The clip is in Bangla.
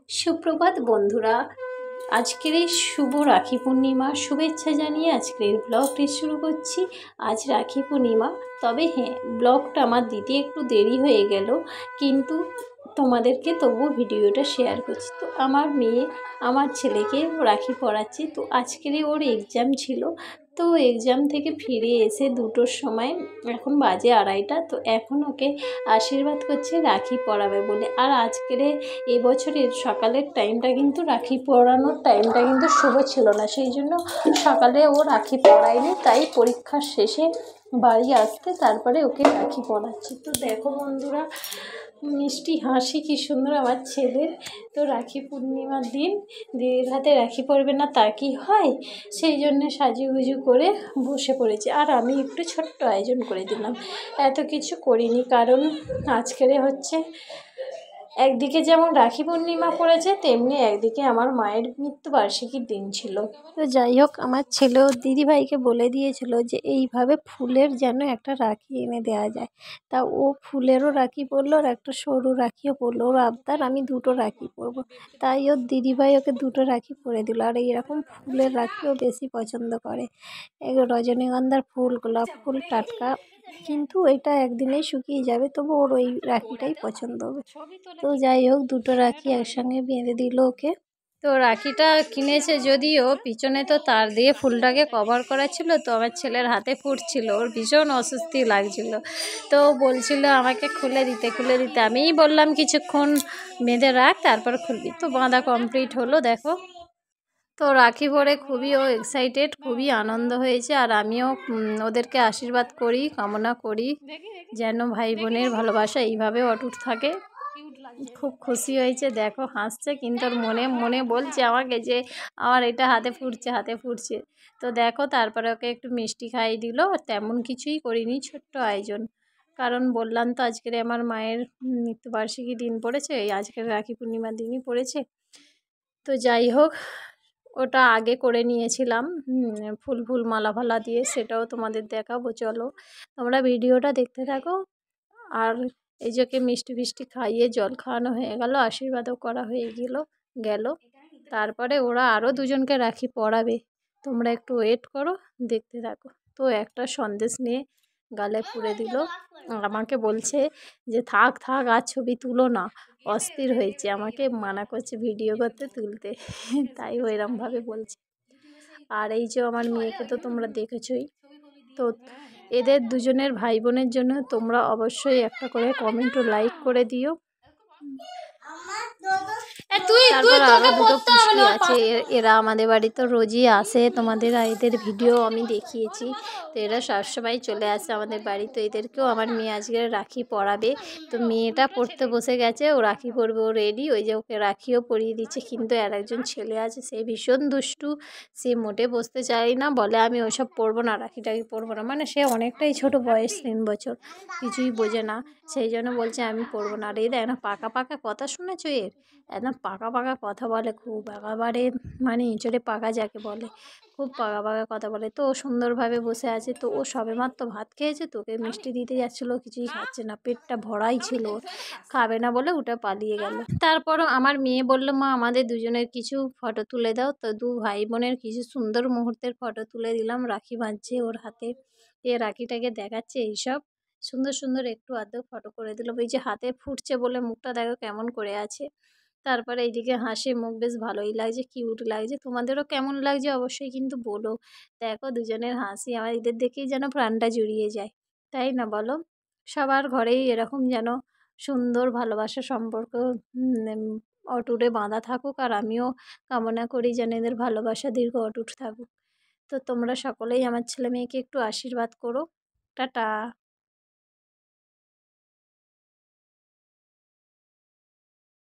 সুপ্রভাত বন্ধুরা, আজকের এই শুভ রাখি পূর্ণিমা শুভেচ্ছা জানিয়ে আজকের ব্লগটি শুরু করছি। আজ রাখি পূর্ণিমা, তবে হ্যাঁ, ব্লগটা আমার দিতে একটু দেরি হয়ে গেল, কিন্তু তোমাদেরকে তবুও ভিডিওটা শেয়ার করছি। তো আমার মেয়ে আমার ছেলেকে রাখি পরাচ্ছে। তো আজকেরই ওর এক্সাম ছিল, তো এক্সাম থেকে ফিরে এসে 2টোর সময়, এখন বাজে 2:30, তো এখন ওকে আশীর্বাদ করছে রাখি পরাবে বলে। আর আজকের এবছরের সকালের টাইমটা কিন্তু রাখি পরানোর টাইমটা কিন্তু শুভ ছিল না, সেই জন্য সকালে ও রাখি পরায়নি। তাই পরীক্ষার শেষে বাড়ি আসতে তারপরে ওকে রাখি পরাচ্ছি। তো দেখো বন্ধুরা, মিষ্টি হাসি কি সুন্দর আমার ছেলের। তো রাখি পূর্ণিমার দিন দিদির হাতে রাখি পরবে না তা কি হয়, সেই জন্যে সাজুগুজু করে বসে পড়েছে। আর আমি একটু ছোট্ট আয়োজন করে দিলাম, এত কিছু করিনি, কারণ আজকের হচ্ছে একদিকে যেমন রাখি পূর্ণিমা পড়েছে, তেমনি একদিকে আমার মায়ের মৃত্যুবার্ষিকীর দিন ছিল। তো যাই হোক, আমার ছেলেও দিদিভাইকে বলে দিয়েছিল যে এইভাবে ফুলের যেন একটা রাখি এনে দেওয়া যায়। তা ও ফুলেরও রাখি পরলো আর একটা সরু রাখিও পরলো। ওর আবদার আমি 2টো রাখি পরবো, তাই ওর দিদিভাই ওকে 2টো রাখি পরে দিল। আর এইরকম ফুলের রাখিও বেশি পছন্দ করে, রজনীগন্ধার ফুল, গোলাপ ফুল টাটকা, কিন্তু এটা একদিনেই শুকিয়ে যাবে, তবু ওর ওই রাখিটাই পছন্দ হবে। তো যাই হোক, 2টো রাখি একসঙ্গে বেঁধে দিল ওকে। তো রাখিটা কিনেছে যদিও, পিছনে তো তার দিয়ে ফুলটাকে কভার করা ছিল, তো আমার ছেলের হাতে ফুটছিল, ওর ভীষণ অস্বস্তি লাগছিল। তো বলছিল আমাকে খুলে দিতে, আমিই বললাম কিছুক্ষণ বেঁধে রাখ, তারপর খুলবি। তো বাঁধা কমপ্লিট হলো দেখো। তো রাখি পরে খুবই ও এক্সাইটেড, খুবই আনন্দ হয়েছে। আর আমিও ওদেরকে আশীর্বাদ করি, কামনা করি যেন ভাই বোনের ভালোবাসা এইভাবে অটুট থাকে। খুব খুশি হয়েছে, দেখো হাসছে, কিন্তু ওর মনে মনে বলছে আমাকে যে আমার এটা হাতে ফুটছে। তো দেখো, তারপরে ওকে একটু মিষ্টি খাইয়ে দিল। তেমন কিছুই করিনি, ছোট্ট আয়োজন, কারণ বললাম তো আজকের আমার মায়ের মৃত্যুবার্ষিকী দিন পড়েছে, এই আজকের রাখি পূর্ণিমার দিনই পড়েছে। তো যাই হোক, ওটা আগে করে নিয়েছিলাম ফুল মালা ফালা দিয়ে, সেটাও তোমাদের দেখাবো, চলো তোমরা ভিডিওটা দেখতে থাকো। আর এই যে মিষ্টি ফিষ্টি খাইয়ে জল খাওয়ানো হয়ে গেল, আশীর্বাদও করা হয়ে গেল। তারপরে ওরা আরও 2জনকে রাখি পরাবে, তোমরা একটু ওয়েট করো, দেখতে থাকো। তো একটা সন্দেশ নিয়ে গালে পুরে দিল, আমাকে বলছে যে থাক আর ছবি তুলো না, অস্থির হয়েছে, আমাকে মানা করছে ভিডিও করতে, তুলতে, তাই ও এরমভাবে বলছে। আর এই যে আমার মেয়েকে তো তোমরা দেখেছই। তো এদের 2জনের ভাই বোনের জন্য তোমরা অবশ্যই একটা করে কমেন্ট ও লাইক করে দিও। তারপর আরও 2টো পুষ্টি আছে, এরা আমাদের বাড়িতে রোজই আসে, তোমাদের এদের ভিডিও আমি দেখিয়েছি। তো এরা সবসময় চলে আসে আমাদের বাড়ি। তো এদেরকেও আমার মেয়ে আজকে রাখি পরাবে। তো মেয়েটা পড়তে বসে গেছে, ও রাখি পরবে, ও রেডি, ওই যে ওকে রাখিও পরিয়ে দিচ্ছে। কিন্তু আর একজন ছেলে আছে, সে ভীষণ দুষ্টু, সে মোটে বসতে চায় না, বলে আমি ওসব পরবো না, রাখিটাকি পরবো না। মানে সে অনেকটাই ছোট বয়স, 3 বছর, কিছুই বোঝে না, সেই জন্য বলছে আমি পরবো না। আর এই দেখ না, পাকা কথা শুনেছো এর, একদম পাকা কথা বলে খুব, একেবারে মানে ইঁচড়ে পাকা যাকে বলে, খুব পাকা কথা বলে। তো ও সুন্দরভাবে বসে আছে। তো ও সবেমাত্র ভাত খেয়েছে, তোকে মিষ্টি দিতে যাচ্ছিলো, কিছুই খাচ্ছে না, পেটটা ভরাই ছিল, খাবে না বলে উঠে পালিয়ে গেল। তারপরও আমার মেয়ে বলল, মা আমাদের 2জনের কিছু ফটো তুলে দাও। তো 2 ভাই বোনের কিছু সুন্দর মুহূর্তের ফটো তুলে দিলাম। রাখি বাঁধছে ওর হাতে, এ রাখিটাকে দেখাচ্ছে, এইসব সুন্দর একটু আধটু ফটো করে দিল। এই যে হাতে ফুটছে বলে মুখটা দেখো কেমন করে আছে। তারপরে এইদিকে হাসি মুখ, বেশ ভালোই লাগছে, কিউট লাগছে। তোমাদেরও কেমন লাগছে অবশ্যই কিন্তু বলো। দেখো 2জনের হাসি, আমার এদের দেখেই যেন প্রাণটা জুড়িয়ে যায়, তাই না বলো? সবার ঘরেই এরকম যেন সুন্দর ভালোবাসা সম্পর্ক অটুটে বাঁধা থাকুক। আর আমিও কামনা করি যেন এদের ভালোবাসা দীর্ঘ অটুট থাকুক। তো তোমরা সকলেই আমার ছেলে মেয়েকে একটু আশীর্বাদ করো। টাটা।